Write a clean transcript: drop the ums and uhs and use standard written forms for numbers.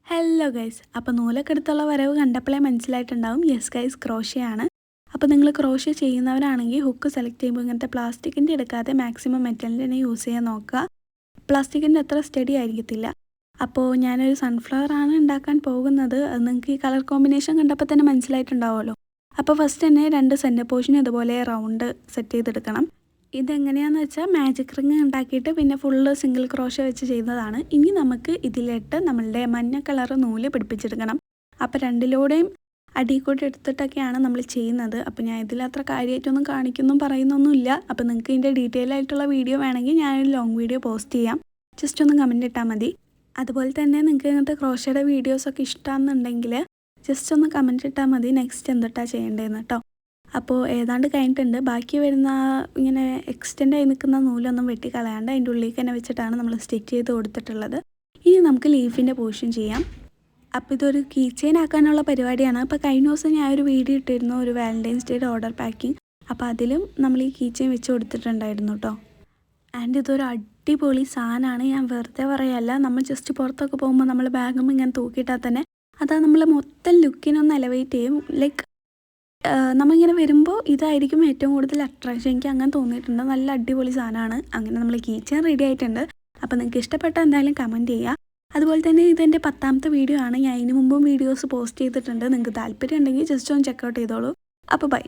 Hello guys, അപ്പോൾ നൂലൊക്കെ എടുത്തുള്ള വരവ് കണ്ടപ്പോഴേ മനസ്സിലായിട്ടുണ്ടാവും. യെസ് ഗൈസ്, ക്രോഷയാണ്. അപ്പോൾ നിങ്ങൾ ക്രോഷ ചെയ്യുന്നവരാണെങ്കിൽ ഹുക്ക് സെലക്ട് ചെയ്യുമ്പോൾ ഇങ്ങനത്തെ പ്ലാസ്റ്റിക്കിൻ്റെ എടുക്കാതെ മാക്സിമം മെറ്റലിൻ്റെ തന്നെ യൂസ് ചെയ്യാൻ നോക്കുക. പ്ലാസ്റ്റിക്കിൻ്റെ അത്ര സ്റ്റഡി ആയിരിക്കത്തില്ല. അപ്പോൾ ഞാനൊരു സൺഫ്ലവർ ആണ് ഉണ്ടാക്കാൻ പോകുന്നത്. അത് നിങ്ങൾക്ക് ഈ കളർ കോമ്പിനേഷൻ കണ്ടപ്പോൾ തന്നെ മനസ്സിലായിട്ടുണ്ടാവുമല്ലോ. അപ്പോൾ ഫസ്റ്റ് തന്നെ 2 സെൻറ്റർ പോർഷൻ ഇതുപോലെ റൗണ്ട് സെറ്റ് ചെയ്തെടുക്കണം. ഇതെങ്ങനെയാണെന്ന് വെച്ചാൽ മാജിക് റിങ് ഉണ്ടാക്കിയിട്ട് പിന്നെ ഫുള്ള് സിംഗിൾ ക്രോഷ വെച്ച് ചെയ്തതാണ്. ഇനി നമുക്ക് ഇതിലിട്ട് നമ്മളുടെ മഞ്ഞ കളർ നൂല് പിടിപ്പിച്ചെടുക്കണം. അപ്പോൾ രണ്ടിലൂടെയും അടിക്കൂട്ടി എടുത്തിട്ടൊക്കെയാണ് നമ്മൾ ചെയ്യുന്നത്. അപ്പോൾ ഞാൻ ഇതിലത്ര കാര്യമായിട്ടൊന്നും കാണിക്കൊന്നും പറയുന്നൊന്നുമില്ല. അപ്പോൾ നിങ്ങൾക്ക് ഇതിൻ്റെ ഡീറ്റെയിൽ ആയിട്ടുള്ള വീഡിയോ വേണമെങ്കിൽ ഞാനൊരു ലോങ് വീഡിയോ പോസ്റ്റ് ചെയ്യാം. ജസ്റ്റ് ഒന്ന് കമൻറ്റ് ഇട്ടാൽ മതി. അതുപോലെ തന്നെ നിങ്ങൾക്ക് ഇങ്ങനത്തെ ക്രോഷയുടെ വീഡിയോസൊക്കെ ഇഷ്ടമാണെന്നുണ്ടെങ്കിൽ ജസ്റ്റ് ഒന്ന് കമൻറ്റ് ഇട്ടാൽ മതി നെക്സ്റ്റ് എന്തിട്ടാണ് ചെയ്യേണ്ടതെന്ന് കേട്ടോ. അപ്പോൾ ഏതാണ്ട് കഴിഞ്ഞിട്ടുണ്ട്. ബാക്കി വരുന്ന ഇങ്ങനെ എക്സ്റ്റെൻഡ് ആയി നിൽക്കുന്ന നൂലൊന്നും വെട്ടിക്കളയാണ്ട് അതിൻ്റെ ഉള്ളിലേക്ക് തന്നെ വെച്ചിട്ടാണ് നമ്മൾ സ്റ്റിച്ച് ചെയ്ത് കൊടുത്തിട്ടുള്ളത്. ഇനി നമുക്ക് ലീഫിൻ്റെ പോർഷൻ ചെയ്യാം. അപ്പോൾ ഇതൊരു കീ ചെയിൻ ആക്കാനുള്ള പരിപാടിയാണ്. അപ്പോൾ കഴിഞ്ഞ ദിവസം ഞാൻ ഒരു വീഡിയോ ഇട്ടിരുന്നു, ഒരു വാലൻറ്റൈൻസ് ഡേയുടെ ഓർഡർ പാക്കിംഗ്. അപ്പോൾ അതിലും നമ്മൾ ഈ കീ ചെയിൻ വെച്ച് കൊടുത്തിട്ടുണ്ടായിരുന്നു കേട്ടോ. ആൻഡ് ഇതൊരു അടിപൊളി സാധനമാണ്, ഞാൻ വെറുതെ പറയല്ല. നമ്മൾ ജസ്റ്റ് പുറത്തൊക്കെ പോകുമ്പോൾ നമ്മൾ ബാഗും ഇങ്ങനെ തൂക്കിയിട്ടാൽ തന്നെ അതാ നമ്മൾ മൊത്തം ലുക്കിനൊന്ന് എലവേറ്റ് ചെയ്യും. ലൈക്ക് നമ്മളിങ്ങനെ വരുമ്പോൾ ഇതായിരിക്കും ഏറ്റവും കൂടുതൽ അട്രാക്ഷൻ. എനിക്ക് അങ്ങനെ തോന്നിയിട്ടുണ്ട്. നല്ല അടിപൊളി സാധനമാണ്. അങ്ങനെ നമ്മൾ കീ ചെയിൻ റെഡി ആയിട്ടുണ്ട്. അപ്പോൾ നിങ്ങൾക്ക് ഇഷ്ടപ്പെട്ട എന്തായാലും കമൻറ്റ് ചെയ്യുക. അതുപോലെ തന്നെ ഇതെൻ്റെ 10ാമത്തെ വീഡിയോ ആണ്. ഞാൻ ഇതിന് മുമ്പും വീഡിയോസ് പോസ്റ്റ് ചെയ്തിട്ടുണ്ട്. നിങ്ങൾക്ക് താല്പര്യം ഉണ്ടെങ്കിൽ ജസ്റ്റ് ഒന്ന് ചെക്കൗട്ട് ചെയ്തോളൂ. അപ്പോൾ ബൈ.